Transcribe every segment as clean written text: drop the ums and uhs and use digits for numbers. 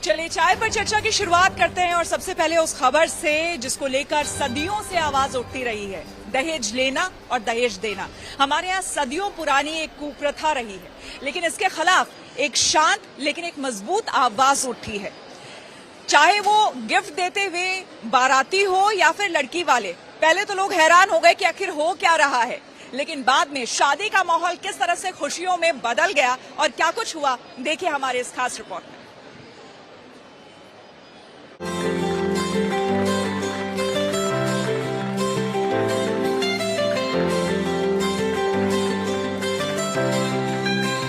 चलिए चाय पर चर्चा की शुरुआत करते हैं और सबसे पहले उस खबर से जिसको लेकर सदियों से आवाज उठती रही है। दहेज लेना और दहेज देना हमारे यहाँ सदियों पुरानी एक कुप्रथा रही है, लेकिन इसके खिलाफ एक शांत लेकिन एक मजबूत आवाज उठी है। चाहे वो गिफ्ट देते हुए बाराती हो या फिर लड़की वाले। पहले तो लोग हैरान हो गए कि आखिर हो क्या रहा है, लेकिन बाद में शादी का माहौल किस तरह से खुशियों में बदल गया और क्या कुछ हुआ, देखिए हमारे इस खास रिपोर्ट में।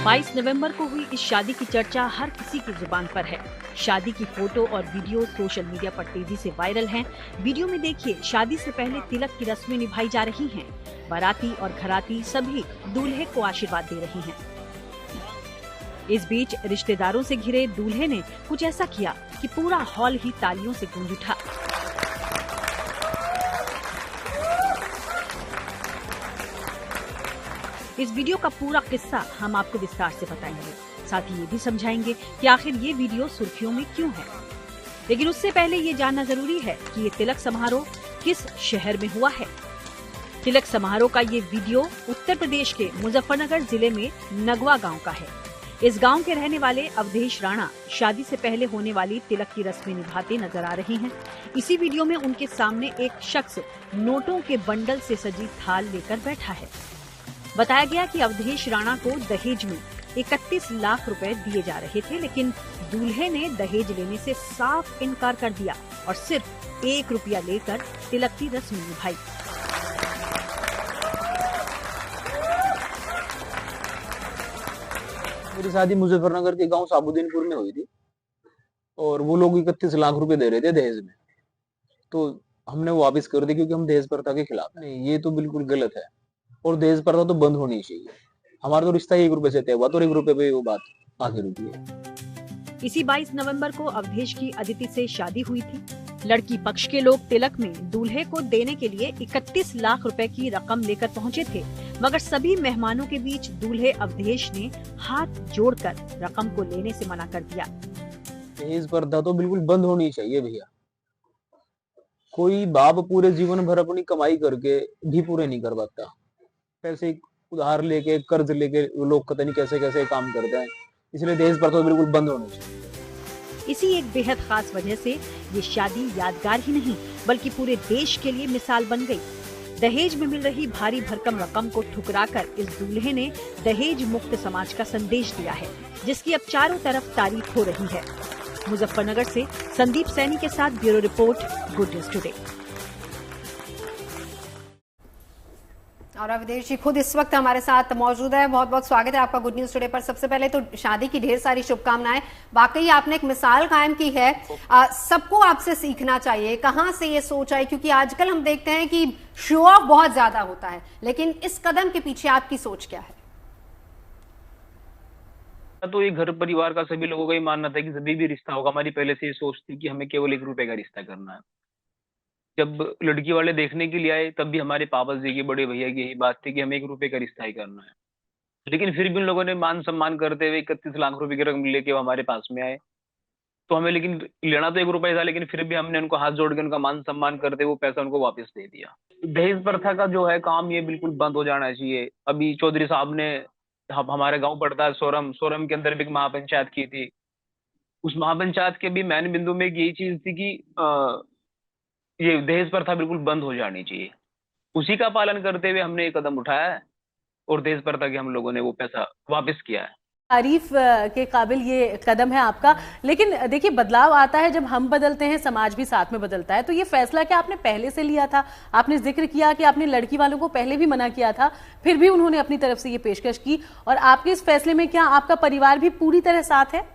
22 नवंबर को हुई इस शादी की चर्चा हर किसी की जुबान पर है। शादी की फोटो और वीडियो सोशल मीडिया पर तेजी से वायरल हैं। वीडियो में देखिए, शादी से पहले तिलक की रस्में निभाई जा रही हैं। बाराती और घराती सभी दूल्हे को आशीर्वाद दे रही हैं। इस बीच रिश्तेदारों से घिरे दूल्हे ने कुछ ऐसा किया कि पूरा हॉल ही तालियों से गूंज उठा। इस वीडियो का पूरा किस्सा हम आपको विस्तार से बताएंगे, साथ ही ये भी समझाएंगे कि आखिर ये वीडियो सुर्खियों में क्यों है। लेकिन उससे पहले ये जानना जरूरी है कि ये तिलक समारोह किस शहर में हुआ है। तिलक समारोह का ये वीडियो उत्तर प्रदेश के मुजफ्फरनगर जिले में नगवा गांव का है। इस गांव के रहने वाले अवधेश राणा शादी से पहले होने वाली तिलक की रस्में निभाते नजर आ रहे हैं। इसी वीडियो में उनके सामने एक शख्स नोटों के बंडल से सजी थाल लेकर बैठा है। बताया गया कि अवधेश राणा को दहेज में 31 लाख रुपए दिए जा रहे थे, लेकिन दूल्हे ने दहेज लेने से साफ इनकार कर दिया और सिर्फ 1 रुपया लेकर तिलक की रस्म निभाई। मेरी शादी मुजफ्फरनगर के गांव साबुद्दीनपुर में हुई थी और वो लोग 31 लाख रुपए दे रहे थे दहेज में, तो हमने वो वापस कर दी क्योंकि हम दहेज प्रथा के खिलाफ। नहीं, ये तो बिल्कुल गलत है और दहेज प्रथा तो बंद होनी चाहिए। हमारा तो रिश्ता 1 रुपए से तय हुआ, तो 1 रुपए पे वो बात आगे रुकी है। इसी 22 नवंबर को अवधेश की अदिति से शादी हुई थी। लड़की पक्ष के लोग तिलक में दूल्हे को देने के लिए 31 लाख रुपए की रकम लेकर पहुंचे थे, मगर सभी मेहमानों के बीच दूल्हे अवधेश ने हाथ जोड़कर रकम को लेने से मना कर दिया। दहेज प्रथा तो बिल्कुल बंद होनी चाहिए भैया। कोई बाप पूरे जीवन भर अपनी कमाई करके भी पूरे नहीं कर पाता। पैसे उधार लेके कर्ज लेके लोग पता नहीं कैसे कैसे काम करते हैं, इसलिए दहेज प्रथा तो बिल्कुल बंद होनी चाहिए। इसी एक बेहद खास वजह से ये शादी यादगार ही नहीं बल्कि पूरे देश के लिए मिसाल बन गई। दहेज में मिल रही भारी भरकम रकम को ठुकराकर इस दूल्हे ने दहेज मुक्त समाज का संदेश दिया है, जिसकी अब चारों तरफ तारीफ हो रही है। मुजफ्फरनगर से संदीप सैनी के साथ bureau report, good news today. और अवधेश जी खुद इस वक्त हमारे साथ मौजूद है। बहुत बहुत स्वागत है आपका गुड न्यूज टुडे पर। सबसे पहले तो शादी की ढेर सारी शुभकामनाएं। वाकई आपने एक मिसाल कायम की है। सबको आपसे सीखना चाहिए। कहां से ये सोच आई, क्योंकि आजकल हम देखते हैं कि शो ऑफ बहुत ज्यादा होता है, लेकिन इस कदम के पीछे आपकी सोच क्या है? तो ये घर परिवार का सभी लोगों का ही मानना था कि जब भी रिश्ता होगा, हमारी पहले से ये सोच थी कि हमें केवल 1 रुपए का रिश्ता करना है। जब लड़की वाले देखने के लिए आए तब भी हमारे पापा जी की, बड़े भैया की यही बात थी कि हमें 1 रुपए का रिश्ता ही करना है। लेकिन फिर भी उन लोगों ने मान सम्मान करते हुए 31 लाख रुपए की रकम लेके वो हमारे पास में आए। तो हमें लेकिन लेना तो 1 रुपए था, लेकिन फिर भी हमने उनको हाथ जोड़ के उनका मान सम्मान करते वो पैसा उनको वापस दे दिया। दहेज प्रथा का जो है काम, ये बिल्कुल बंद हो जाना चाहिए। अभी चौधरी साहब ने, हमारे गाँव पड़ता है सोरम, सोरम के अंदर भी एक महापंचायत की थी। उस महापंचायत के भी मैन बिंदु में यही चीज थी कि ये दहेज प्रथा बिल्कुल बंद हो जानी चाहिए। उसी का पालन करते हुए हमने ये कदम उठाया है और दहेज प्रथा के हम लोगों ने वो पैसा वापस किया है। तारीफ के काबिल ये कदम है आपका। लेकिन देखिए, बदलाव आता है जब हम बदलते हैं, समाज भी साथ में बदलता है। तो ये फैसला क्या आपने पहले से लिया था? आपने जिक्र किया कि आपने लड़की वालों को पहले भी मना किया था, फिर भी उन्होंने अपनी तरफ से ये पेशकश की, और आपके इस फैसले में क्या आपका परिवार भी पूरी तरह साथ है?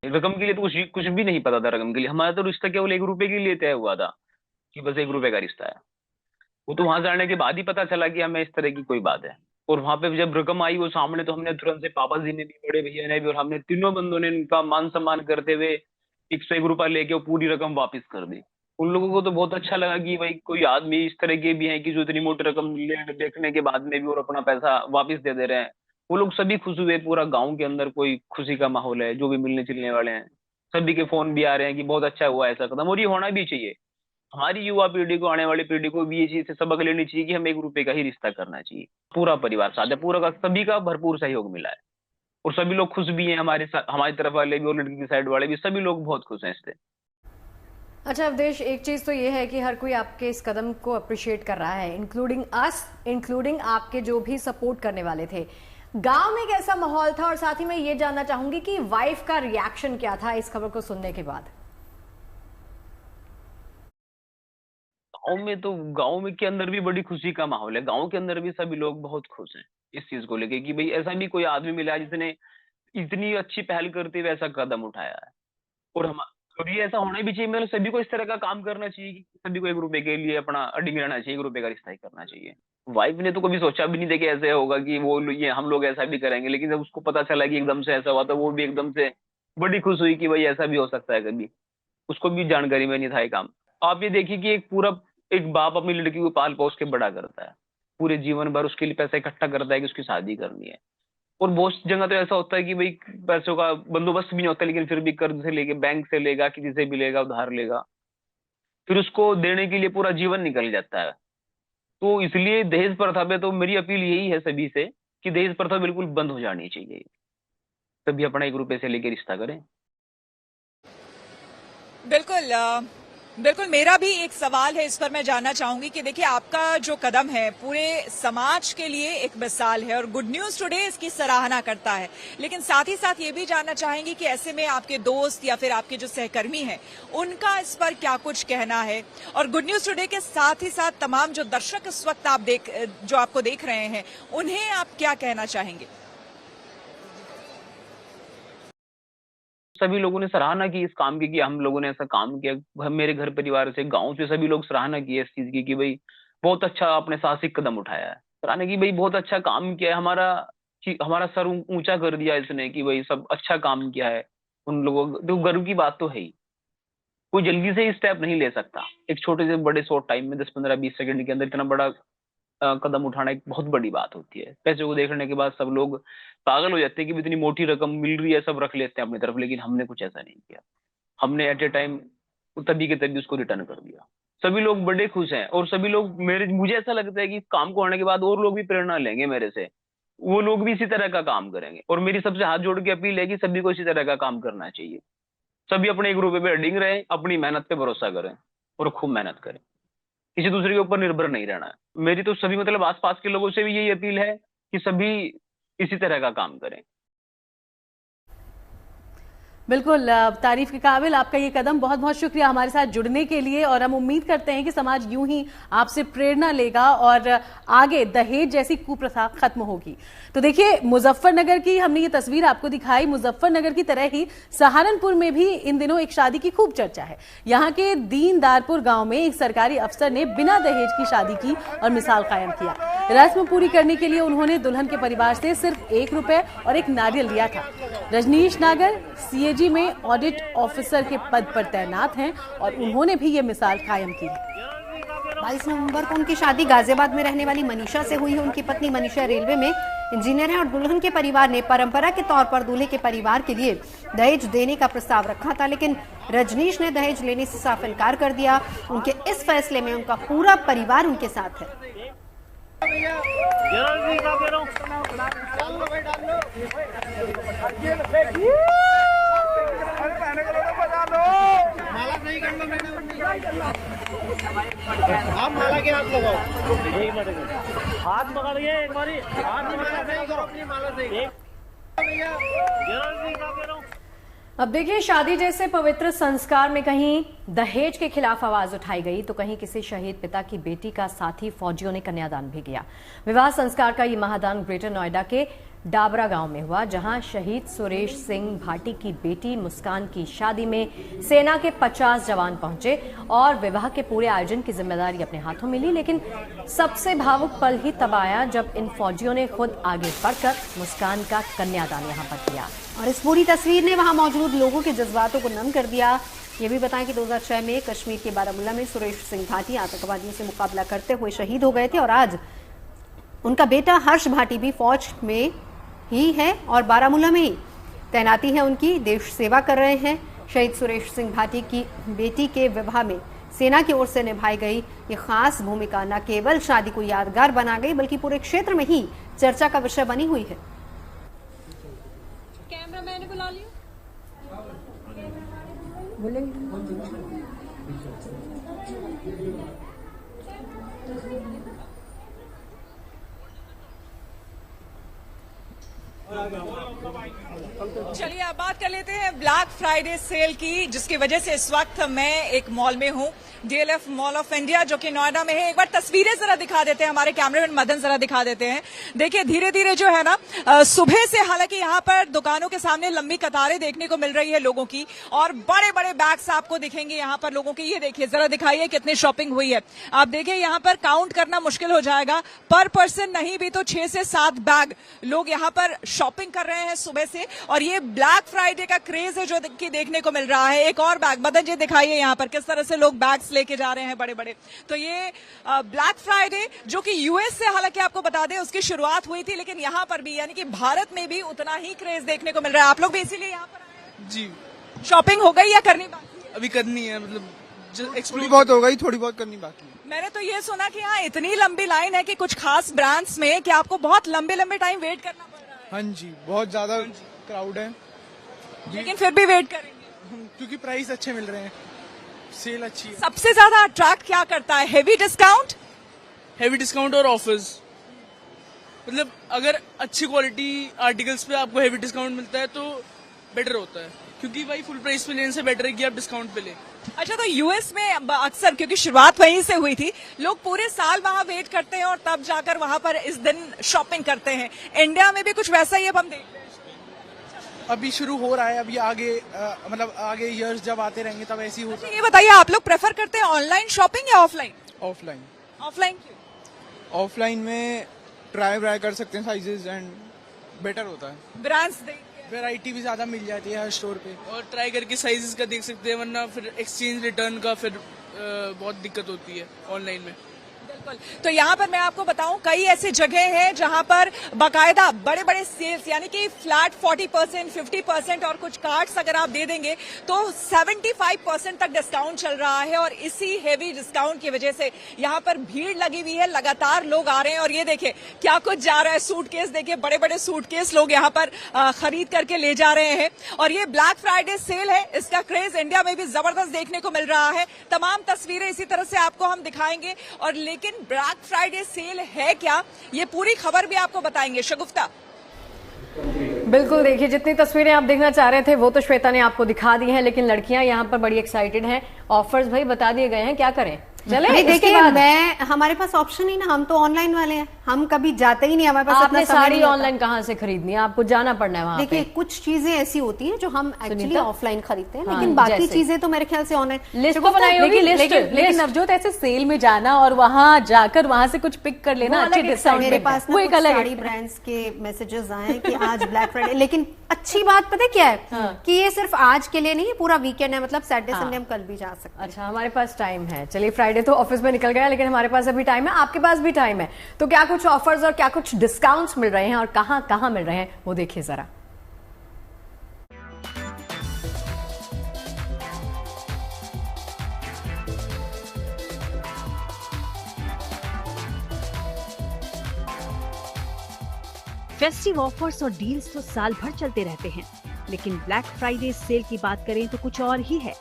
रकम के लिए तो कुछ भी नहीं पता था। रकम के लिए हमारा तो रिश्ता केवल 1 रुपए के लिए तय हुआ था कि बस 1 रुपए का रिश्ता है। वो तो वहां जाने के बाद ही पता चला कि हमें इस तरह की कोई बात है। और वहां पे जब रकम आई वो सामने, तो हमने तुरंत से, पापा जी ने भी, बड़े भैया ने भी और हमने तीनों बंदों ने उनका मान सम्मान करते हुए 101 रुपया लेके वो पूरी रकम वापस कर दी। उन लोगों को तो बहुत अच्छा लगा कि भाई कोई आदमी इस तरह के भी हैं कि जो इतनी मोटी रकम देखने के बाद में भी और अपना पैसा वापस दे रहे हैं। वो लोग सभी खुश हुए, पूरा गांव के अंदर कोई खुशी का माहौल है, जो भी मिलने जुलने वाले हैं सभी के फोन भी आ रहे हैं कि बहुत अच्छा हुआ ऐसा कदम, और ये होना भी चाहिए। हमारी युवा पीढ़ी को, आने वाली पीढ़ी को भी ये चीज से सबक लेनी चाहिए कि हमें 1 रुपए का ही रिश्ता करना चाहिए। पूरा परिवार साथ है, पूरा का सभी का भरपूर सहयोग मिला है और सभी लोग खुश भी हैं, हमारे साथ, हमारी तरफ वाले भी और लड़की की साइड वाले भी, सभी लोग बहुत खुश हैं इससे। अच्छा अवधेश, एक चीज तो ये है कि हर कोई आपके इस कदम को अप्रिशिएट कर रहा है, इंक्लूडिंग अस, इंक्लूडिंग आपके जो भी सपोर्ट करने वाले थे। गांव में कैसा माहौल था, और साथ ही मैं ये जानना चाहूंगी कि वाइफ का रिएक्शन क्या था इस खबर को सुनने के बाद? गांव में के अंदर भी बड़ी खुशी का माहौल है। गांव के अंदर भी सभी लोग बहुत खुश हैं इस चीज को लेके कि भाई ऐसा भी कोई आदमी मिला है जिसने इतनी अच्छी पहल करते हुए ऐसा कदम उठाया है। और ये ऐसा होना भी चाहिए, मतलब सभी को इस तरह का काम करना चाहिए कि सभी को 1 रुपए के लिए अपना अडिग रहना चाहिए, 1 रुपए का रिश्ता ही करना चाहिए। वाइफ ने तो कभी सोचा भी नहीं था कि ऐसे होगा कि वो ये हम लोग ऐसा भी करेंगे, लेकिन जब उसको पता चला कि एकदम से ऐसा हुआ तो वो भी एकदम से बड़ी खुश हुई कि भाई ऐसा भी हो सकता है कभी। उसको भी जानकारी में नहीं था ये काम। आप ये देखिए कि एक बाप अपनी लड़की को पाल पोस के बड़ा करता है, पूरे जीवन भर उसके लिए पैसा इकट्ठा करता है कि उसकी शादी करनी है। और बहुत जगह तो ऐसा होता है कि भाई पैसों का बंदोबस्त भी नहीं होता, लेकिन फिर भी कर्ज से लेके, बैंक से लेगा, किसी से भी लेगा, उधार लेगा, फिर उसको देने के लिए पूरा जीवन निकल जाता है। तो इसलिए दहेज प्रथा पे तो मेरी अपील यही है सभी से कि दहेज प्रथा बिल्कुल बंद हो जानी चाहिए। सभी अपना 1 रुपए से लेके रिश्ता करें। बिल्कुल बिल्कुल, मेरा भी एक सवाल है, इस पर मैं जानना चाहूंगी कि देखिए आपका जो कदम है पूरे समाज के लिए एक मिसाल है और गुड न्यूज टुडे इसकी सराहना करता है, लेकिन साथ ही साथ ये भी जानना चाहेंगे कि ऐसे में आपके दोस्त या फिर आपके जो सहकर्मी हैं उनका इस पर क्या कुछ कहना है, और गुड न्यूज टुडे के साथ ही साथ तमाम जो दर्शक इस वक्त जो आपको देख रहे हैं उन्हें आप क्या कहना चाहेंगे? सभी लोगों ने सराहना की इस काम की कि हम लोगों ने ऐसा काम किया। मेरे घर परिवार से, गांव से सभी लोग सराहना की है इस चीज की कि भाई बहुत अच्छा आपने साहसिक कदम उठाया है। सराहना की भाई बहुत अच्छा काम किया है, हमारा सर ऊंचा कर दिया इसने कि भाई सब अच्छा काम किया है। उन लोगों तो गर्व की बात तो है ही। कोई जल्दी से स्टेप नहीं ले सकता, एक छोटे से बड़े शॉर्ट टाइम में 10, 15, 20 सेकंड के अंदर इतना बड़ा कदम उठाना एक बहुत बड़ी बात होती है। पैसे को देखने के बाद सब लोग पागल हो जाते हैं कि इतनी मोटी रकम मिल रही है, सब रख लेते हैं अपनी तरफ, लेकिन हमने कुछ ऐसा नहीं किया। हमने एट ए टाइम तभी के तभी उसको रिटर्न कर दिया। सभी लोग बड़े खुश हैं और सभी लोग मुझे ऐसा लगता है कि काम को आने के बाद और लोग भी प्रेरणा लेंगे मेरे से, वो लोग भी इसी तरह का काम करेंगे। और मेरी सबसे हाथ जोड़ के अपील है कि सभी को इसी तरह का काम करना चाहिए। सभी अपने 1 रुपए पे अडिग रहें, अपनी मेहनत पे भरोसा करें और खूब मेहनत करें, किसी दूसरे के ऊपर निर्भर नहीं रहना है। मेरी तो सभी मतलब आसपास के लोगों से भी यही अपील है कि सभी इसी तरह का काम करें। बिल्कुल तारीफ के काबिल आपका ये कदम, बहुत बहुत शुक्रिया हमारे साथ जुड़ने के लिए। और हम उम्मीद करते हैं कि समाज यूं ही आपसे प्रेरणा लेगा और आगे दहेज जैसी कुप्रथा खत्म होगी। तो देखिए, मुजफ्फरनगर की हमने ये तस्वीर आपको दिखाई। मुजफ्फरनगर की तरह ही सहारनपुर में भी इन दिनों एक शादी की खूब चर्चा है। यहाँ के दीनदारपुर गांव में एक सरकारी अफसर ने बिना दहेज की शादी की और मिसाल कायम किया। रस्म पूरी करने के लिए उन्होंने दुल्हन के परिवार से सिर्फ 1 रुपए और एक नारियल लिया था। रजनीश नागर सीएजी में ऑडिट ऑफिसर के पद पर तैनात हैं और उन्होंने भी ये मिसाल कायम की है। 22 नवंबर को उनकी शादी गाजियाबाद में रहने वाली मनीषा से हुई है। उनकी पत्नी मनीषा रेलवे में इंजीनियर है और दुल्हन के परिवार ने परंपरा के तौर पर दूल्हे के परिवार के लिए दहेज देने का प्रस्ताव रखा था, लेकिन रजनीश ने दहेज लेने से साफ इनकार कर दिया। उनके इस फैसले में उनका पूरा परिवार उनके साथ है। आप माला के हाथ लगाओ, हाथ पकड़िए एक बारी, हाथ माला से अब देखिए, शादी जैसे पवित्र संस्कार में कहीं दहेज के खिलाफ आवाज उठाई गई तो कहीं किसी शहीद पिता की बेटी का साथी फौजियों ने कन्यादान भी किया। विवाह संस्कार का ये महादान ग्रेटर नोएडा के डाबरा गांव में हुआ, जहां शहीद सुरेश सिंह भाटी की बेटी मुस्कान की शादी में सेना के 50 जवान पहुंचे और विवाह के पूरे आयोजन की जिम्मेदारी अपने हाथों में ली। लेकिन सबसे भावुक पल ही तब आया जब इन फौजियों ने खुद आगे बढ़कर मुस्कान का कन्यादान यहां पर किया और इस पूरी तस्वीर ने वहां मौजूद लोगों के जज्बातों को नम कर दिया। ये भी बताएं कि 2006 में कश्मीर के बारामूला में सुरेश सिंह भाटी आतंकवादियों से मुकाबला करते हुए शहीद हो गए थे और आज उनका बेटा हर्ष भाटी भी फौज में ही हैं और बारामूला में ही तैनाती है उनकी, देश सेवा कर रहे हैं। शहीद सुरेश सिंह भाटी की बेटी के विवाह में सेना की ओर से निभाई गई ये खास भूमिका न केवल शादी को यादगार बना गई बल्कि पूरे क्षेत्र में ही चर्चा का विषय बनी हुई है। कैमरामैन को ला लियो। चलिए अब बात कर लेते हैं ब्लैक फ्राइडे सेल की, जिसकी वजह से इस वक्त मैं एक मॉल में हूं, डीएलएफ मॉल ऑफ इंडिया, जो कि नोएडा में है। एक बार तस्वीरें जरा दिखा देते हैं, हमारे कैमरामैन मदन जरा दिखा देते हैं। देखिए धीरे धीरे जो है ना, सुबह से हालांकि यहाँ पर दुकानों के सामने लंबी कतारें देखने को मिल रही है लोगों की, और बड़े बड़े बैग्स आपको दिखेंगे यहाँ पर लोगों की। ये देखिए जरा दिखाइए कितनी शॉपिंग हुई है। आप देखिए यहाँ पर काउंट करना मुश्किल हो जाएगा, पर पर्सन नहीं भी तो 6 से 7 बैग लोग यहाँ पर शॉपिंग कर रहे हैं सुबह से। और ये ब्लैक फ्राइडे का क्रेज है जो कि देखने को मिल रहा है। एक और बैग मदन जी दिखाइए यहाँ पर किस तरह से लोग बैग्स लेके जा रहे हैं बड़े बड़े। तो ये ब्लैक फ्राइडे जो कि यूएस से हालांकि आपको बता दें उसकी शुरुआत हुई थी, लेकिन यहाँ पर भी यानी कि भारत में भी उतना ही क्रेज देखने को मिल रहा है। आप लोग भी इसीलिए यहाँ पर आए हैं? जी। शॉपिंग हो गई या करनी बाकी है? अभी करनी है, मतलब एक्सप्लोर बहुत हो गई, थोड़ी बहुत करनी बाकी है। मैंने तो ये सुना कि यहाँ इतनी लंबी लाइन है कि कुछ खास ब्रांड्स में कि आपको बहुत लंबे लंबे टाइम वेट करना पड़ रहा है। हाँ जी, बहुत ज्यादा क्राउड है, लेकिन फिर भी वेट करेंगे क्योंकि प्राइस अच्छे मिल रहे हैं, सेल अच्छी है। सबसे ज्यादा अट्रैक्ट क्या करता है? हेवी डिस्काउंट और ऑफर्स। मतलब अगर अच्छी क्वालिटी आर्टिकल्स पे आपको हेवी डिस्काउंट मिलता है तो बेटर होता है, क्योंकि भाई फुल प्राइस पे लेने से बेटर है कि आप डिस्काउंट पे लें। अच्छा, तो यूएस में अक्सर क्योंकि शुरुआत वहीं से हुई थी, लोग पूरे साल वहां वेट करते हैं और तब जाकर वहां पर इस दिन शॉपिंग करते हैं। इंडिया में भी कुछ वैसा ही अब हम देख रहे हैं। अभी शुरू हो रहा है, अभी आगे मतलब आगे इयर्स जब आते रहेंगे तब ऐसी होता है। ये बताइए आप लोग प्रेफर करते हैं ऑनलाइन शॉपिंग या ऑफलाइन? ऑफलाइन। ऑफलाइन क्यों? ऑफलाइन में ट्राई कर सकते हैं साइजेस एंड बेटर होता है। ब्रांड्स देख वैरायटी भी ज्यादा मिल जाती है हर स्टोर पे, और ट्राई करके साइजेस का देख सकते हैं, वरना फिर एक्सचेंज रिटर्न का फिर बहुत दिक्कत होती है ऑनलाइन में। तो यहाँ पर मैं आपको बताऊं कई ऐसी जगह हैं जहां पर बाकायदा बड़े बड़े सेल्स यानी कि फ्लैट 40%, 50% और कुछ कार्ड्स अगर आप दे देंगे तो 75% तक डिस्काउंट चल रहा है। और इसी हेवी डिस्काउंट की वजह से यहाँ पर भीड़ लगी हुई है, लगातार लोग आ रहे हैं। और ये देखिए क्या कुछ जा रहा है, सूटकेस देखिए, बड़े बड़े सूटकेस लोग यहाँ पर खरीद करके ले जा रहे हैं। और ये ब्लैक फ्राइडे सेल है, इसका क्रेज इंडिया में भी जबरदस्त देखने को मिल रहा है। तमाम तस्वीरें इसी तरह से आपको हम दिखाएंगे। और लेकिन ब्लैक फ्राइडे सेल है क्या, ये पूरी खबर भी आपको बताएंगे। शगुफ्ता। बिल्कुल, देखिए जितनी तस्वीरें आप देखना चाह रहे थे वो तो श्वेता ने आपको दिखा दी हैं, लेकिन लड़कियां यहाँ पर बड़ी एक्साइटेड हैं। ऑफर्स भाई बता दिए गए हैं, क्या करें? चले देखिए, हमारे पास ऑप्शन ही ना, हम तो ऑनलाइन वाले हैं, हम कभी जाते ही नहीं, हमारे पास आपने साड़ी ऑनलाइन कहाँ से खरीदनी है? आपको जाना पड़ना है वहाँ। देखिए कुछ चीजें ऐसी होती हैं जो हम एक्चुअली ऑफलाइन खरीदते हैं, हाँ, लेकिन बाकी चीजें तो मेरे ख्याल से ऑनलाइन। लिस्ट तो बनाई होगी, लेकिन नवजोत ऐसे सेल में जाना और वहाँ जाकर वहाँ से कुछ पिक कर लेना अच्छे डिस्काउंट। मेरे पास वो एक अलग साड़ी ब्रांड्स के मैसेजेस आए कि आज ब्लैक फ्राइडे, लेकिन अच्छी बात पता क्या है कि ये सिर्फ आज के लिए नहीं है, पूरा वीकेंड है, मतलब सैटरडे संडे हम कल भी जा सकते हैं। अच्छा, हमारे पास टाइम है। चलिए, फ्राइडे तो ऑफिस में निकल गया, लेकिन हमारे पास अभी टाइम है, आपके पास भी टाइम है। तो क्या कुछ ऑफर्स और क्या कुछ डिस्काउंट्स मिल रहे हैं और कहां कहां मिल रहे हैं वो देखिए जरा। फेस्टिव ऑफर्स और डील्स तो साल भर चलते रहते हैं, लेकिन ब्लैक फ्राइडे सेल की बात करें तो कुछ और ही है।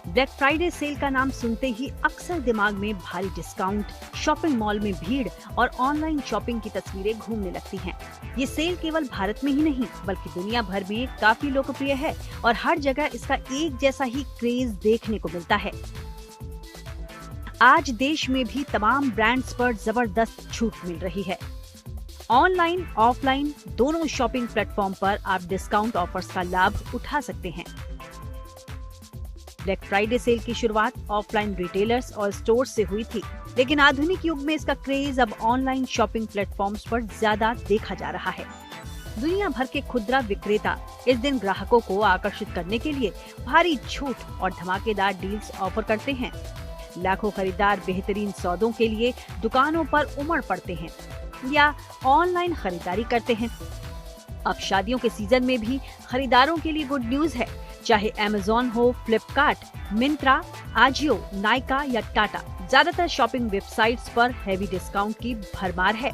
ब्लैक फ्राइडे सेल का नाम सुनते ही अक्सर दिमाग में भारी डिस्काउंट, शॉपिंग मॉल में भीड़ और ऑनलाइन शॉपिंग की तस्वीरें घूमने लगती हैं। ये सेल केवल भारत में ही नहीं बल्कि दुनिया भर में काफी लोकप्रिय है और हर जगह इसका एक जैसा ही क्रेज देखने को मिलता है। आज देश में भी तमाम ब्रांड्स पर जबरदस्त छूट मिल रही है। ऑनलाइन ऑफलाइन दोनों शॉपिंग प्लेटफॉर्म पर आप डिस्काउंट ऑफर्स का लाभ उठा सकते हैं। ब्लैक फ्राइडे सेल की शुरुआत ऑफलाइन रिटेलर्स और स्टोर्स से हुई थी, लेकिन आधुनिक युग में इसका क्रेज अब ऑनलाइन शॉपिंग प्लेटफॉर्म्स पर ज्यादा देखा जा रहा है। दुनिया भर के खुदरा विक्रेता इस दिन ग्राहकों को आकर्षित करने के लिए भारी छूट और धमाकेदार डील्स ऑफर करते हैं। लाखों खरीदार बेहतरीन सौदों के लिए दुकानों पर उमड़ पड़ते हैं या ऑनलाइन खरीदारी करते हैं। अब शादियों के सीजन में भी खरीदारों के लिए गुड न्यूज है। चाहे अमेज़न हो, फ्लिपकार्ट, मिंत्रा, आजियो, नायका या टाटा, ज्यादातर शॉपिंग वेबसाइट्स पर हेवी डिस्काउंट की भरमार है।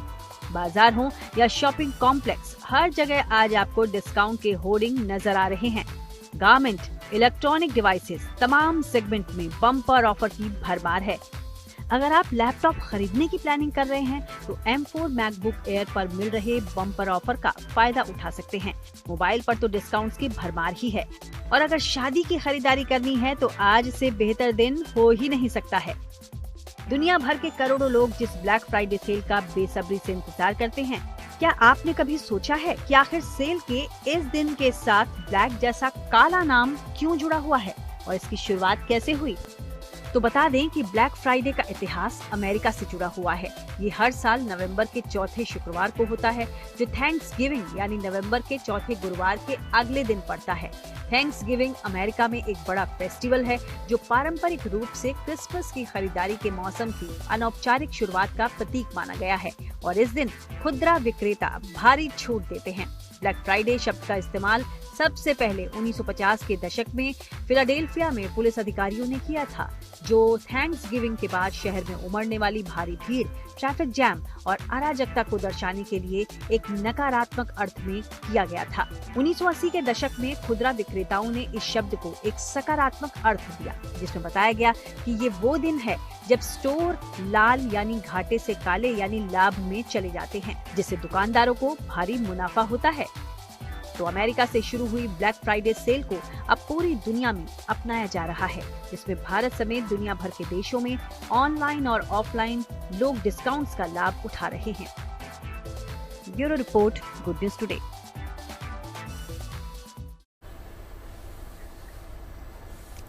बाजार हो या शॉपिंग कॉम्प्लेक्स, हर जगह आज आपको डिस्काउंट के होर्डिंग नजर आ रहे हैं। गारमेंट, इलेक्ट्रॉनिक डिवाइसेस, तमाम सेगमेंट में बम्पर ऑफर की भरमार है। अगर आप लैपटॉप खरीदने की प्लानिंग कर रहे हैं तो M4 मैकबुक एयर पर मिल रहे बम्पर ऑफर का फायदा उठा सकते हैं। मोबाइल पर तो डिस्काउंट्स की भरमार ही है और अगर शादी की खरीदारी करनी है तो आज से बेहतर दिन हो ही नहीं सकता है। दुनिया भर के करोड़ों लोग जिस ब्लैक फ्राइडे सेल का बेसब्री से इंतजार करते हैं, क्या आपने कभी सोचा है कि आखिर सेल के इस दिन के साथ ब्लैक जैसा काला नाम क्यों जुड़ा हुआ है और इसकी शुरुआत कैसे हुई? तो बता दें कि ब्लैक फ्राइडे का इतिहास अमेरिका से जुड़ा हुआ है। ये हर साल नवंबर के चौथे शुक्रवार को होता है, जो थैंक्स गिविंग यानी नवंबर के चौथे गुरुवार के अगले दिन पड़ता है। थैंक्स गिविंग अमेरिका में एक बड़ा फेस्टिवल है जो पारंपरिक रूप से क्रिसमस की खरीदारी के मौसम की अनौपचारिक शुरुआत का प्रतीक माना गया है और इस दिन खुदरा विक्रेता भारी छूट देते हैं। ब्लैक फ्राइडे शब्द का इस्तेमाल सबसे पहले 1950 के दशक में फिलाडेल्फिया में पुलिस अधिकारियों ने किया था, जो थैंक्स गिविंग के बाद शहर में उमड़ने वाली भारी भीड़, ट्रैफिक जैम और अराजकता को दर्शाने के लिए एक नकारात्मक अर्थ में किया गया था। 1980 के दशक में खुदरा विक्रेताओं ने इस शब्द को एक सकारात्मक अर्थ दिया, जिसमें बताया गया कि ये वो दिन है जब स्टोर लाल यानी घाटे से काले यानी लाभ में चले जाते हैं, जिससे दुकानदारों को भारी मुनाफा होता है। तो अमेरिका से शुरू हुई ब्लैक फ्राइडे सेल को अब पूरी दुनिया में अपनाया जा रहा है, जिसमें भारत समेत दुनिया भर के देशों में ऑनलाइन और ऑफलाइन लोग डिस्काउंट्स का लाभ उठा रहे हैं। Bureau report, good news today.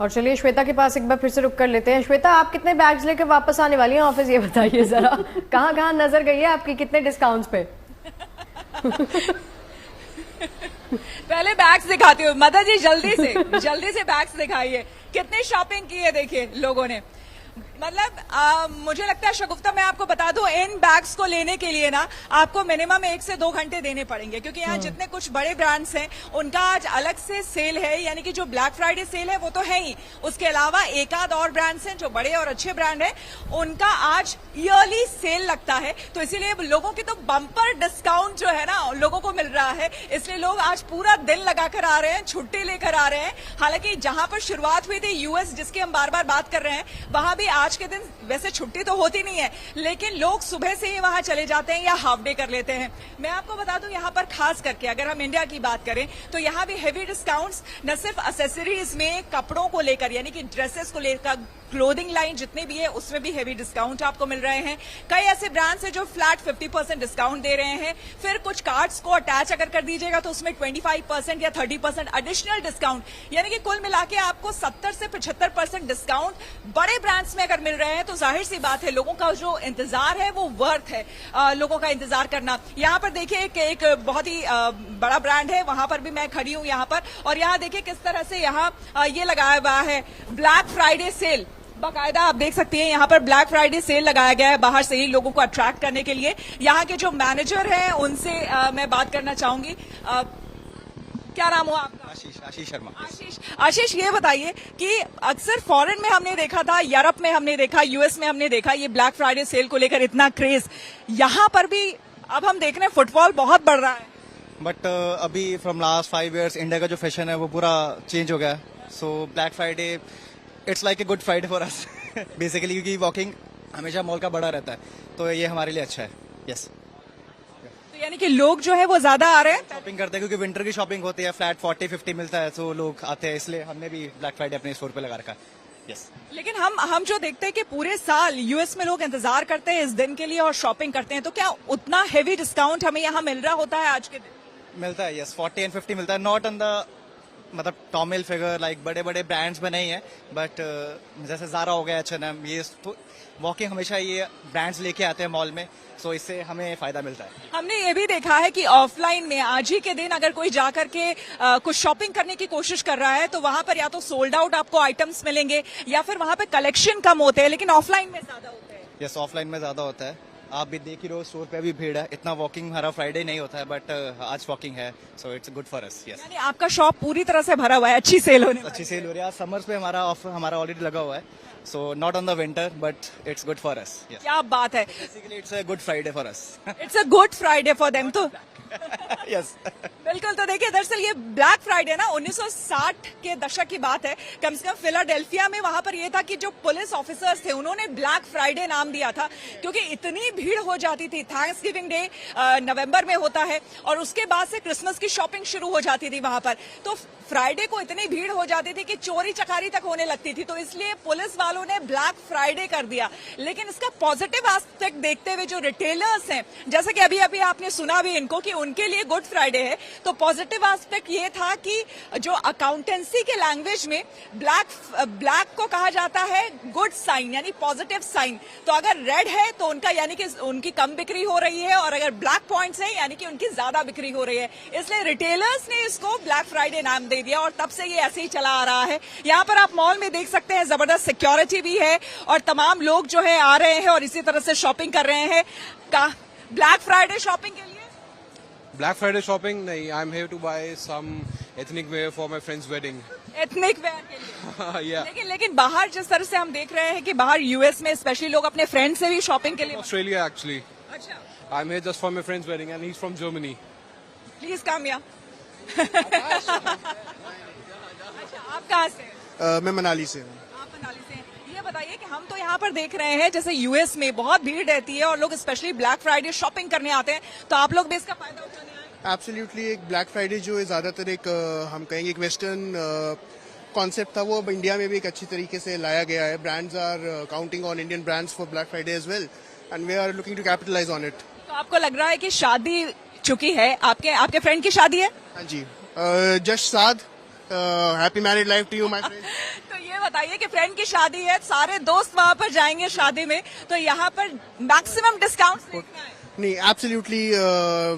और चलिए श्वेता के पास एक बार फिर से रुक कर लेते हैं। श्वेता, आप कितने बैग्स लेकर वापस आने वाली हैं ऑफिस, ये बताइए जरा। कहाँ कहाँ नजर गई है आपकी, कितने डिस्काउंट्स पे? पहले बैग्स दिखाती हूँ मदर जी, जल्दी से बैग्स दिखाइए। कितनी शॉपिंग की है देखिए लोगों ने। मतलब मुझे लगता है शगुफ्ता, मैं आपको बता दूं, इन बैग्स को लेने के लिए ना आपको मिनिमम 1 से 2 घंटे देने पड़ेंगे, क्योंकि यहाँ जितने कुछ बड़े ब्रांड्स हैं उनका आज अलग से सेल है, यानी कि जो ब्लैक फ्राइडे सेल है वो तो है ही, उसके अलावा एक आध और ब्रांड्स हैं जो बड़े और अच्छे ब्रांड हैं, उनका आज ईयरली सेल लगता है। तो इसीलिए लोगों की तो बम्पर डिस्काउंट जो है ना लोगों को मिल रहा है, इसलिए लोग आज पूरा दिन लगाकर आ रहे हैं, छुट्टी लेकर आ रहे हैं। हालांकि जहां पर शुरुआत हुई थी यूएस, जिसकी हम बार बार बात कर रहे हैं, वहां भी आज के दिन वैसे छुट्टी तो होती नहीं है, लेकिन लोग सुबह से ही वहां चले जाते हैं या हाफ डे कर लेते हैं। मैं आपको बता दूं, यहाँ पर खास करके अगर हम इंडिया की बात करें तो यहाँ भी हेवी डिस्काउंट्स, न सिर्फ एक्सेसरीज में, कपड़ों को लेकर यानी कि ड्रेसेस को लेकर, क्लोथिंग लाइन जितने भी है उसमें भी हेवी डिस्काउंट आपको मिल रहे हैं। कई ऐसे ब्रांड्स हैं जो फ्लैट 50% डिस्काउंट दे रहे हैं। फिर कुछ कार्ड्स को अटैच अगर कर दीजिएगा तो उसमें 25% या 30% एडिशनल डिस्काउंट, यानी कि कुल मिला के आपको 70 से 75% डिस्काउंट बड़े ब्रांड्स में अगर मिल रहे हैं, तो जाहिर सी बात है लोगों का जो इंतजार है वो वर्थ है, लोगों का इंतजार करना। यहाँ पर देखिए एक बहुत ही बड़ा ब्रांड है, वहां पर भी मैं खड़ी हूँ यहाँ पर, और यहाँ देखिए किस तरह से यहाँ ये लगाया हुआ है ब्लैक फ्राइडे सेल। बाकायदा आप देख सकती हैं यहाँ पर ब्लैक फ्राइडे सेल लगाया गया है बाहर से ही लोगों को अट्रैक्ट करने के लिए। यहाँ के जो मैनेजर हैं उनसे मैं बात करना चाहूंगी। क्या नाम हुआ आपका? आशीष शर्मा। आशीष, ये बताइए कि अक्सर फॉरेन में हमने देखा था, यूरोप में हमने देखा, यूएस में हमने देखा ये ब्लैक फ्राइडे सेल को लेकर इतना क्रेज, यहाँ पर भी अब हम देख रहे हैं फुटफॉल बहुत बढ़ रहा है। बट अभी फ्रॉम लास्ट 5 years इंडिया का जो फैशन है वो पूरा चेंज हो गया। So black Friday it's like a good Friday for us basically, क्योंकि वॉकिंग हमेशा मॉल का बड़ा रहता है, तो ये हमारे लिए अच्छा है। यस, तो यानी कि लोग जो है वो ज्यादा आ रहे हैं, शॉपिंग करते हैं, क्योंकि विंटर की शॉपिंग होती है, फ्लैट 40-50 मिलता है, तो लोग आते हैं, इसलिए हमने भी ब्लैक फ्राइडे अपने स्टोर पे लगा रखा है। यस, लेकिन हम जो देखते हैं कि पूरे साल यूएस में लोग इंतजार करते हैं इस दिन के लिए और शॉपिंग करते हैं, तो क्या उतना हेवी डिस्काउंट हमें यहाँ मिल रहा होता है आज के दिन? मिलता है, यस, 40 and 50 मिलता है, नॉट ऑन द मतलब टॉमिल फिगर, लाइक बड़े बड़े ब्रांड्स में नहीं है, बट जैसे ज़ारा हो गया, H&M, ये तो वॉकिंग हमेशा ये ब्रांड्स लेके आते हैं मॉल में, सो इससे हमें फायदा मिलता है। हमने ये भी देखा है कि ऑफलाइन में आज ही के दिन अगर कोई जाकर के कुछ शॉपिंग करने की कोशिश कर रहा है तो वहां पर या तो सोल्ड आउट आपको आइटम्स मिलेंगे या फिर वहां पे कलेक्शन कम होते हैं, लेकिन ऑफलाइन में ज्यादा होते हैं। यस, ऑफलाइन में ज्यादा होता है। आप भी देख ही रहो, स्टोर पे भी भीड़ है। इतना वॉकिंग हमारा फ्राइडे नहीं होता है, बट आज वॉकिंग है, so it's good for us. Yes, यानी आपका शॉप पूरी तरह से भरा हुआ है, अच्छी सेल होने वाली अच्छी सेल हो रही है। आज समर्स पे हमारा ऑफर हमारा ऑलरेडी लगा हुआ है, so not on the winter but it's good for us. है। क्या बात है, basically it's a good Friday for us. It's a good Friday for them. तो यस बिल्कुल, तो देखिए दरअसल ये ब्लैक फ्राइडे ना 1960 के दशक की बात है। कम से कम फिलाडेल्फिया में वहां पर ये था कि जो पुलिस ऑफिसर्स थे उन्होंने ब्लैक फ्राइडे नाम दिया था, क्योंकि इतनी भीड़ हो जाती थी। थैंक्सगिविंग डे नवंबर में होता है और उसके बाद से क्रिसमस की शॉपिंग शुरू हो जाती थी वहां पर। तो फ्राइडे को इतनी भीड़ हो जाती थी कि चोरी चकारी तक होने लगती थी, तो इसलिए पुलिस वालों ने ब्लैक फ्राइडे कर दिया। लेकिन इसका पॉजिटिव एस्पेक्ट देखते हुए जो रिटेलर्स हैं, जैसे कि अभी अभी आपने सुना भी इनको कि उनके लिए गुड फ्राइडे है, तो पॉजिटिव एस्पेक्ट ये था कि जो अकाउंटेंसी के लैंग्वेज में ब्लैक को कहा जाता है गुड साइन, यानी पॉजिटिव साइन। तो अगर रेड है तो उनका यानी कि उनकी कम बिक्री हो रही है, और अगर ब्लैक पॉइंट्स है यानी कि उनकी ज्यादा बिक्री हो रही है। इसलिए रिटेलर्स ने इसको ब्लैक फ्राइडे नाम दे दिया और तब से ये ऐसे ही चला आ रहा है। यहाँ पर आप मॉल में देख सकते हैं जबरदस्त सिक्योरिटी भी है और तमाम लोग जो है आ रहे हैं और इसी तरह से शॉपिंग कर रहे हैं। ब्लैक फ्राइडे शॉपिंग के लिए Black Friday shopping? नहीं, I'm here to buy some ethnic wear for my friend's wedding. Ethnic wear के लिए। Yeah. लेकिन बाहर जिस तरह से हम देख रहे हैं कि बाहर यूएस में स्पेशली लोग अपने फ्रेंड से भी शॉपिंग के लिए। Australia actually. अच्छा, I'm here just for my friend's wedding and he's from Germany. Please come या। अच्छा, आप कहाँ से? मैं मनाली से हूँ। आप मनाली से हैं। ये बताइए कि हम तो यहाँ पर देख रहे हैं जैसे यूएस में बहुत भीड़ रहती है और लोग स्पेशली ब्लैक फ्राइडे शॉपिंग करने आते हैं, तो आप लोग भी इसका फायदा उठाने आए? एब्सोल्युटली, एक ब्लैक फ्राइडे जो है ज्यादातर एक हम कहेंगे एक वेस्टर्न कॉन्सेप्ट था, वो अब इंडिया में भी एक अच्छी तरीके से लाया गया है। Brands are counting on Indian brands for Black Friday as well and we are looking to capitalise on it. तो आपको लग रहा है कि शादी चुकी है, आपके फ्रेंड की शादी है? हाँ जी, जस्ट साद, happy married life to you my friend. तो ये बताइए कि फ्रेंड की शादी है, सारे दोस्त वहां पर जाएंगे शादी में, तो यहाँ पर मैक्सिमम डिस्काउंट देखना है। नहीं, absolutely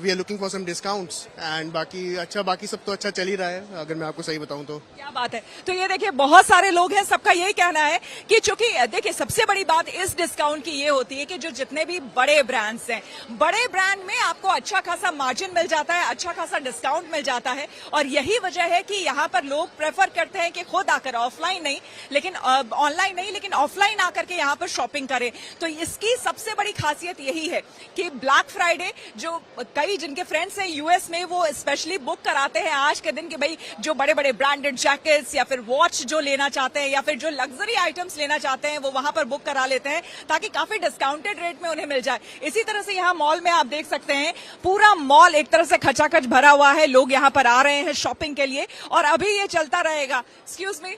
we are looking for some discounts and बाकी सब तो अच्छा चल ही रहा है, अगर मैं आपको सही बताऊं तो। क्या बात है। तो ये देखिए बहुत सारे लोग हैं, सबका यही कहना है कि चूंकि देखिए सबसे बड़ी बात इस डिस्काउंट की ये होती है कि जो जितने भी बड़े ब्रांड्स हैं, बड़े ब्रांड में आपको अच्छा खासा मार्जिन मिल जाता है, अच्छा खासा डिस्काउंट मिल जाता है, और यही वजह है कि यहाँ पर लोग प्रेफर करते हैं कि खुद आकर ऑफलाइन नहीं लेकिन ऑनलाइन नहीं लेकिन ऑफलाइन आकर के यहाँ पर शॉपिंग करें। तो इसकी सबसे बड़ी खासियत यही है कि ब्लैक फ्राइडे जो कई जिनके फ्रेंड्स हैं यूएस में, वो स्पेशली बुक कराते हैं आज के दिन कि भाई जो बड़े बड़े ब्रांडेड जैकेट्स या फिर वॉच जो लेना चाहते हैं या फिर जो लग्जरी आइटम्स लेना चाहते हैं वो वहां पर बुक करा लेते हैं ताकि काफी डिस्काउंटेड रेट में उन्हें मिल जाए। इसी तरह से यहाँ मॉल में आप देख सकते हैं पूरा मॉल एक तरह से खचाखच भरा हुआ है, लोग यहाँ पर आ रहे हैं शॉपिंग के लिए और अभी ये चलता रहेगा। Excuse me,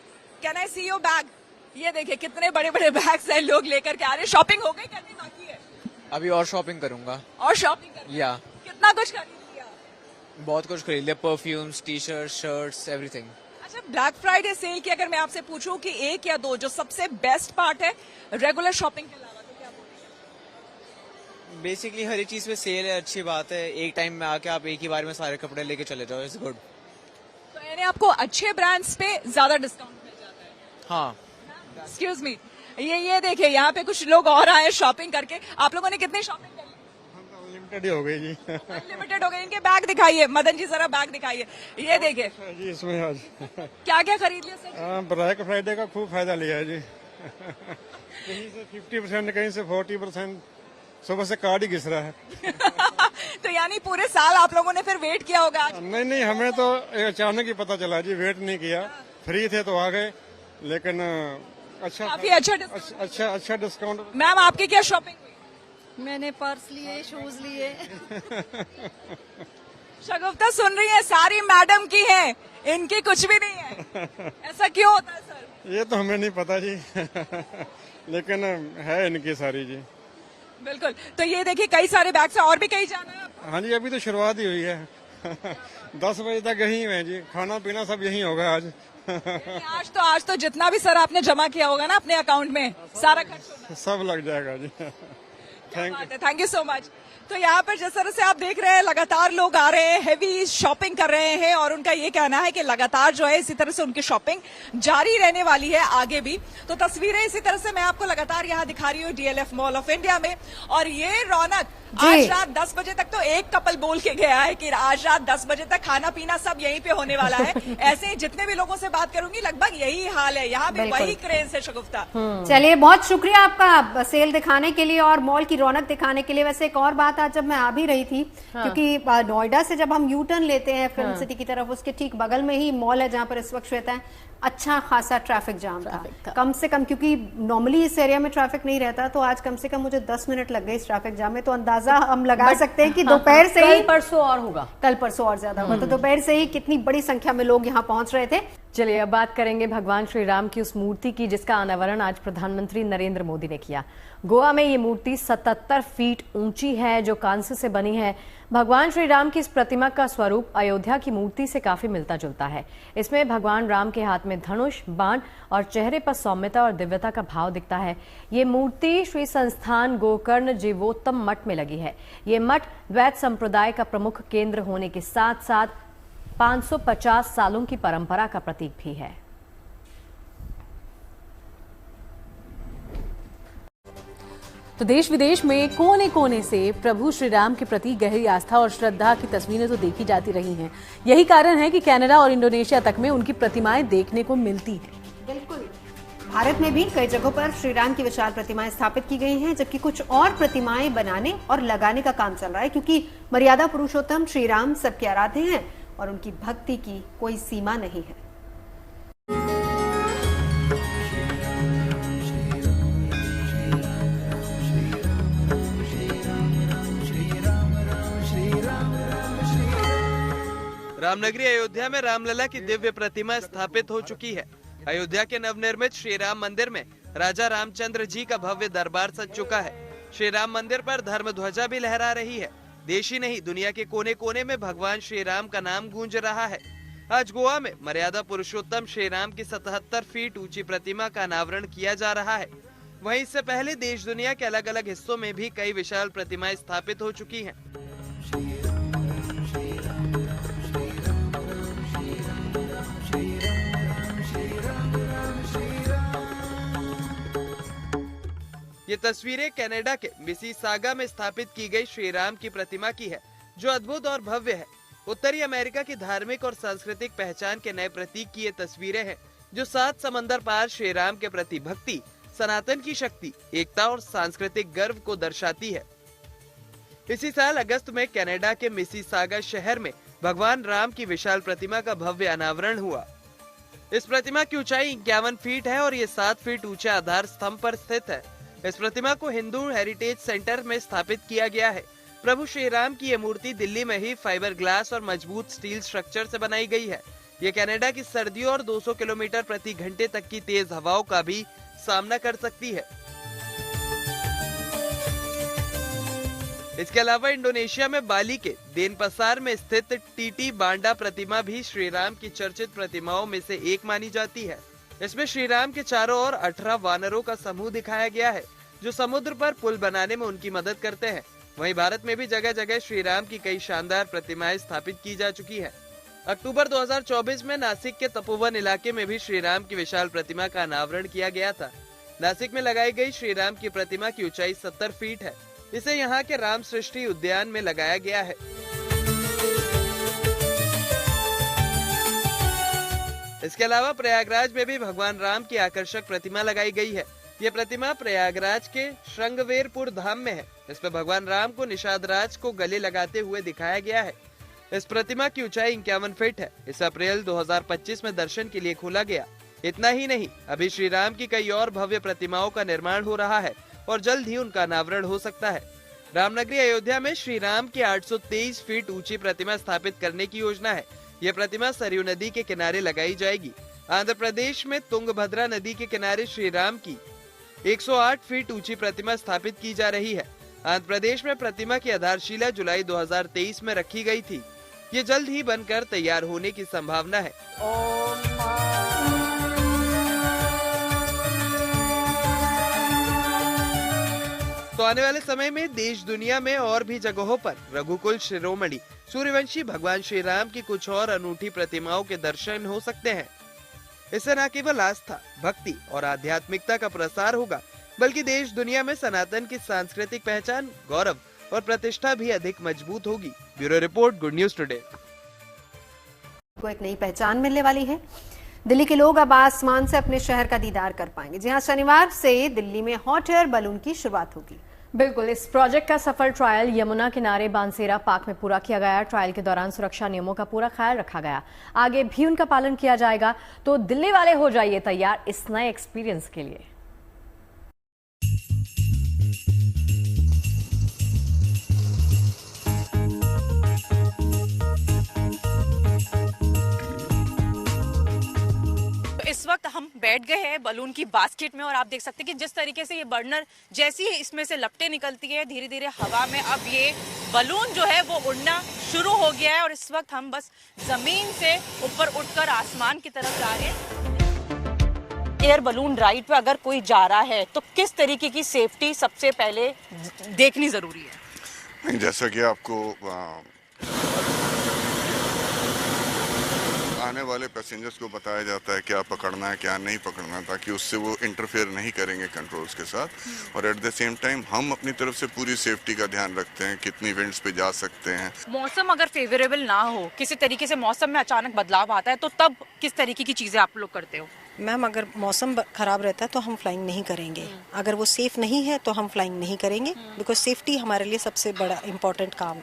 can I see your bag? ये देखिए कितने बड़े बड़े बैग्स हैं लोग लेकर के आ रहे हैं। शॉपिंग हो गई, करनी बाकी है? अभी और शॉपिंग करूंगा। और शॉपिंग करूंगा? या कितना कुछ खरीद लिया? बहुत कुछ खरीद लिया, perfumes, T shirt, shirts, everything. अच्छा, ब्लैक फ्राइडे सेल की अगर मैं आपसे पूछूं कि एक या दो जो सबसे बेस्ट पार्ट है रेगुलर शॉपिंग के अलावा, तो क्या बोलेंगे? बेसिकली हर एक चीज पे सेल है, अच्छी बात है। एक टाइम में आके आप एक ही बार में सारे कपड़े लेके चले जाओ, इट्स गुड। तो यानी आपको अच्छे ब्रांड्स पे ज्यादा डिस्काउंट मिल जाता है? हाँ। एक्सक्यूज मी, ये देखिए यहाँ पे कुछ लोग और आए शॉपिंग करके। आप लोगों ने कितनी शॉपिंग कर ली? लिमिटेड ही हो गई जी। लिमिटेड हो गई। इनके बैग दिखाइए, मदन जी जरा बैग दिखाइए। ये देखिए जी, इसमें आज क्या क्या खरीद लिया सर? ब्लैक फ्राइडे का खूब फायदा लिया है जी। कहीं से 50%, कहीं से 40%, सुबह से कार्ड ही घिस रहा है। तो यानी पूरे साल आप लोगों ने फिर वेट किया होगा आज? नहीं, हमें तो अचानक ही पता चला जी, वेट नहीं किया, फ्री थे तो आ गए, लेकिन काफी अच्छा डिस्काउंट। मैम आपकी क्या शॉपिंग हुई? मैंने पर्स लिए, शूज लिए। शगुफ्ता सुन रही है, सारी मैडम की है, इनकी कुछ भी नहीं है। ऐसा क्यों होता है सर? ये तो हमें नहीं पता जी। लेकिन है इनकी सारी जी। बिल्कुल। तो ये देखिए कई सारे बैग्स हैं, और भी कहीं जाना है आपको? हाँ जी, अभी तो शुरुआत ही हुई है। 10 बजे तक यहीं है जी, खाना पीना सब यहीं होगा आज। आज तो जितना भी सर आपने जमा किया होगा ना अपने अकाउंट में, सारा खर्च होगा। सब लग जाएगा जी। Thank you so much. तो यहाँ पर जिस तरह से आप देख रहे हैं लगातार लोग आ रहे हैं, हेवी शॉपिंग कर रहे हैं और उनका ये कहना है कि लगातार जो है इसी तरह से उनकी शॉपिंग जारी रहने वाली है आगे भी। तो तस्वीरें इसी तरह से मैं आपको लगातार यहाँ दिखा रही हूँ DLF मॉल ऑफ इंडिया में। और ये रौनक आज रात 10 बजे तक, तो एक कपल बोल के गया है कि आज रात 10 बजे तक खाना पीना सब यहीं पे होने वाला है। ऐसे ही जितने भी लोगों से बात करूंगी लगभग यही हाल है, यहाँ भी वही क्रेज है शगुफ्ता। चलिए, बहुत शुक्रिया आपका सेल दिखाने के लिए और मॉल की रौनक दिखाने के लिए। वैसे एक और बात, आज जब मैं आ भी रही थी, क्योंकि नोएडा से जब हम यू टर्न लेते हैं फिल्म सिटी की तरफ, उसके ठीक बगल में ही मॉल है जहाँ पर इस वक्त श्वेता है, अच्छा खासा ट्रैफिक जाम था। कम से कम, क्योंकि नॉर्मली इस एरिया में ट्रैफिक नहीं रहता, तो आज कम से कम मुझे 10 मिनट लग गए इस ट्रैफिक जाम में। तो अंदाजा हम लगा सकते हैं कि दोपहर से ही, कल परसों और होगा, कल परसों और ज्यादा होगा। तो दोपहर से ही कितनी बड़ी संख्या में लोग यहाँ पहुंच रहे थे। चलिए अब बात करेंगे भगवान श्री राम की उस मूर्ति की जिसका अनावरण आज प्रधानमंत्री नरेंद्र मोदी ने किया। गोवा में ये मूर्ति 77 फीट ऊंची है जो कांस्य से बनी है। भगवान श्री राम की इस प्रतिमा का स्वरूप अयोध्या की मूर्ति से काफी मिलता जुलता है। इसमें भगवान राम के हाथ में धनुष, बाण और चेहरे पर सौम्यता और दिव्यता का भाव दिखता है। ये मूर्ति श्री संस्थान गोकर्ण जीवोत्तम मठ में लगी है। ये मठ द्वैत संप्रदाय का प्रमुख केंद्र होने के साथ साथ 550 सालों की परंपरा का प्रतीक भी है। तो देश विदेश में कोने कोने से प्रभु श्री राम के प्रति गहरी आस्था और श्रद्धा की तस्वीरें तो देखी जाती रही हैं। यही कारण है कि कनाडा और इंडोनेशिया तक में उनकी प्रतिमाएं देखने को मिलती हैं। बिल्कुल, भारत में भी कई जगहों पर श्री राम की विशाल प्रतिमाएं स्थापित की गई हैं, जबकि कुछ और प्रतिमाएं बनाने और लगाने का काम चल रहा है, क्योंकि मर्यादा पुरुषोत्तम श्री राम सबके आराध्य हैं और उनकी भक्ति की कोई सीमा नहीं है। रामनगरी अयोध्या में रामलला की दिव्य प्रतिमा स्थापित हो चुकी है। अयोध्या के नवनिर्मित श्री राम मंदिर में राजा रामचंद्र जी का भव्य दरबार सज चुका है। श्री राम मंदिर पर धर्म ध्वजा भी लहरा रही है। देश ही नहीं, दुनिया के कोने कोने में भगवान श्री राम का नाम गूंज रहा है। आज गोवा में मर्यादा पुरुषोत्तम श्री राम की 77 फीट ऊंची प्रतिमा का अनावरण किया जा रहा है। वहीं इससे पहले देश दुनिया के अलग अलग हिस्सों में भी कई विशाल प्रतिमाएं स्थापित हो चुकी हैं। ये तस्वीरें कनाडा के मिसिसागा में स्थापित की गई श्री राम की प्रतिमा की है, जो अद्भुत और भव्य है। उत्तरी अमेरिका की धार्मिक और सांस्कृतिक पहचान के नए प्रतीक की ये तस्वीरें हैं, जो 7 समंदर पार श्री राम के प्रति भक्ति, सनातन की शक्ति, एकता और सांस्कृतिक गर्व को दर्शाती है। इसी साल अगस्त में कनाडा के मिसिसागा शहर में भगवान राम की विशाल प्रतिमा का भव्य अनावरण हुआ। इस प्रतिमा की ऊंचाई 51 फीट है और ये 7 फीट ऊंचे आधार स्तंभ पर स्थित है। इस प्रतिमा को हिंदू हेरिटेज सेंटर में स्थापित किया गया है। प्रभु श्री राम की ये मूर्ति दिल्ली में ही फाइबर ग्लास और मजबूत स्टील स्ट्रक्चर से बनाई गई है। ये कनाडा की सर्दियों और 200 किलोमीटर प्रति घंटे तक की तेज हवाओं का भी सामना कर सकती है। इसके अलावा इंडोनेशिया में बाली के देनपसार में स्थित टीटी बांडा प्रतिमा भी श्री राम की चर्चित प्रतिमाओं में से एक मानी जाती है। इसमें श्री राम के चारों ओर 18 वानरों का समूह दिखाया गया है, जो समुद्र पर पुल बनाने में उनकी मदद करते हैं। वहीं भारत में भी जगह जगह श्री राम की कई शानदार प्रतिमाएं स्थापित की जा चुकी है। अक्टूबर 2024 में नासिक के तपोवन इलाके में भी श्री राम की विशाल प्रतिमा का अनावरण किया गया था। नासिक में लगाई गई श्री राम की प्रतिमा की ऊंचाई 70 फीट है। इसे यहाँ के राम सृष्टि उद्यान में लगाया गया है। इसके अलावा प्रयागराज में भी भगवान राम की आकर्षक प्रतिमा लगाई गई है। ये प्रतिमा प्रयागराज के श्रृंगवेरपुर धाम में है। इस पर भगवान राम को निषाद राज को गले लगाते हुए दिखाया गया है। इस प्रतिमा की ऊंचाई 51 फीट है। इस अप्रैल 2025 में दर्शन के लिए खोला गया। इतना ही नहीं, अभी श्री राम की कई और भव्य प्रतिमाओं का निर्माण हो रहा है और जल्द ही उनका अनावरण हो सकता है। रामनगरी अयोध्या में श्री राम की 823 फीट ऊंची प्रतिमा स्थापित करने की योजना है। यह प्रतिमा सरयू नदी के किनारे लगाई जाएगी। आंध्र प्रदेश में तुंगभद्रा नदी के किनारे श्री राम की 108 फीट ऊंची प्रतिमा स्थापित की जा रही है। आंध्र प्रदेश में प्रतिमा की आधारशिला जुलाई 2023 में रखी गई थी। ये जल्द ही बनकर तैयार होने की संभावना है। तो आने वाले समय में देश दुनिया में और भी जगहों पर रघुकुल शिरोमणि सूर्यवंशी भगवान श्री राम की कुछ और अनूठी प्रतिमाओं के दर्शन हो सकते हैं। इससे न केवल आस्था, भक्ति और आध्यात्मिकता का प्रसार होगा, बल्कि देश दुनिया में सनातन की सांस्कृतिक पहचान, गौरव और प्रतिष्ठा भी अधिक मजबूत होगी। Bureau report, good news today. को एक नई पहचान मिलने वाली है। दिल्ली के लोग अब आसमान से अपने शहर का दीदार कर पाएंगे। जी हां, शनिवार से दिल्ली में हॉट एयर बलून की शुरुआत होगी। बिल्कुल, इस प्रोजेक्ट का सफल ट्रायल यमुना किनारे बानसेरा पार्क में पूरा किया गया। ट्रायल के दौरान सुरक्षा नियमों का पूरा ख्याल रखा गया, आगे भी उनका पालन किया जाएगा। तो दिल्ली वाले हो जाइए तैयार इस नए एक्सपीरियंस के लिए। इस वक्त हम बैठ गए हैं बलून की बास्केट में और आप देख सकते हैं कि जिस तरीके से ये बर्नर जैसी ही इसमें से लपटें निकलती है धीरे धीरे हवा में, अब ये बलून जो है वो उड़ना शुरू हो गया है और इस वक्त हम बस जमीन से ऊपर उठकर आसमान की तरफ जा रहे हैं। एयर बलून राइड पे अगर कोई जा रहा है तो किस तरीके की सेफ्टी सबसे पहले देखनी जरूरी है? जैसा कि आपको आने वाले पैसेंजर्स को बताया जाता है क्या पकड़ना है क्या नहीं पकड़ना, ताकि उससे वो इंटरफेयर नहीं करेंगे कंट्रोल्स के साथ। और एट द सेम टाइम हम अपनी तरफ से पूरी सेफ्टी का ध्यान रखते हैं, कितनी विंड्स पे जा सकते हैं। मौसम अगर फेवरेबल ना हो, किसी तरीके से मौसम में अचानक बदलाव आता है, तो तब किस तरीके की चीजें आप लोग करते हो? मैम, अगर मौसम खराब रहता है तो हम फ्लाइंग नहीं करेंगे। अगर वो सेफ नहीं है तो हम फ्लाइंग नहीं करेंगे, बिकॉज सेफ्टी हमारे लिए सबसे बड़ा इम्पोर्टेंट काम,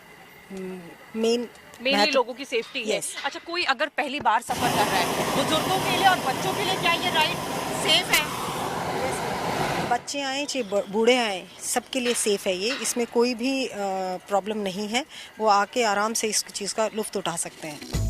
मेनली लोगों की सेफ्टी है। अच्छा, कोई अगर पहली बार सफर कर रहा है, बुजुर्गों के लिए और बच्चों के लिए क्या ये राइड सेफ है? बच्चे आए चाहे बूढ़े आए, सबके लिए सेफ है ये, इसमें कोई भी प्रॉब्लम नहीं है। वो आके आराम से इस चीज़ का लुत्फ उठा सकते हैं।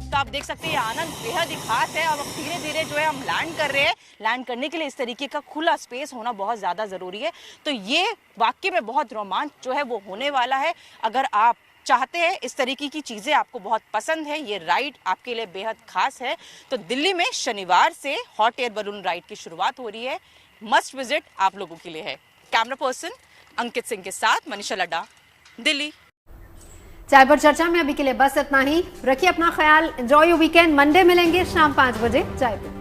तो आप देख सकते हैं ये आनंद बेहद ही खास है। अब धीरे धीरे जो है हम लैंड कर रहे हैं। लैंड करने के लिए इस तरीके का खुला स्पेस होना बहुत ज़्यादा ज़रूरी है। तो ये वाकई में बहुत रोमांच जो है वो होने वाला है। अगर आप चाहते हैं इस तरीके की चीज़ें आपको बहुत पसंद है, ये राइड आपके लिए बेहद खास है, तो दिल्ली में शनिवार से हॉट एयर बलून राइड की शुरुआत हो रही है। मस्ट विजिट आप लोगों के लिए है। कैमरा पर्सन अंकित सिंह के साथ मनीषा लड्डा, दिल्ली। चाय पर चर्चा में अभी के लिए बस इतना ही। रखिए अपना ख्याल, एंजॉय योर वीकेंड। मंडे मिलेंगे शाम 5 बजे चाय पर।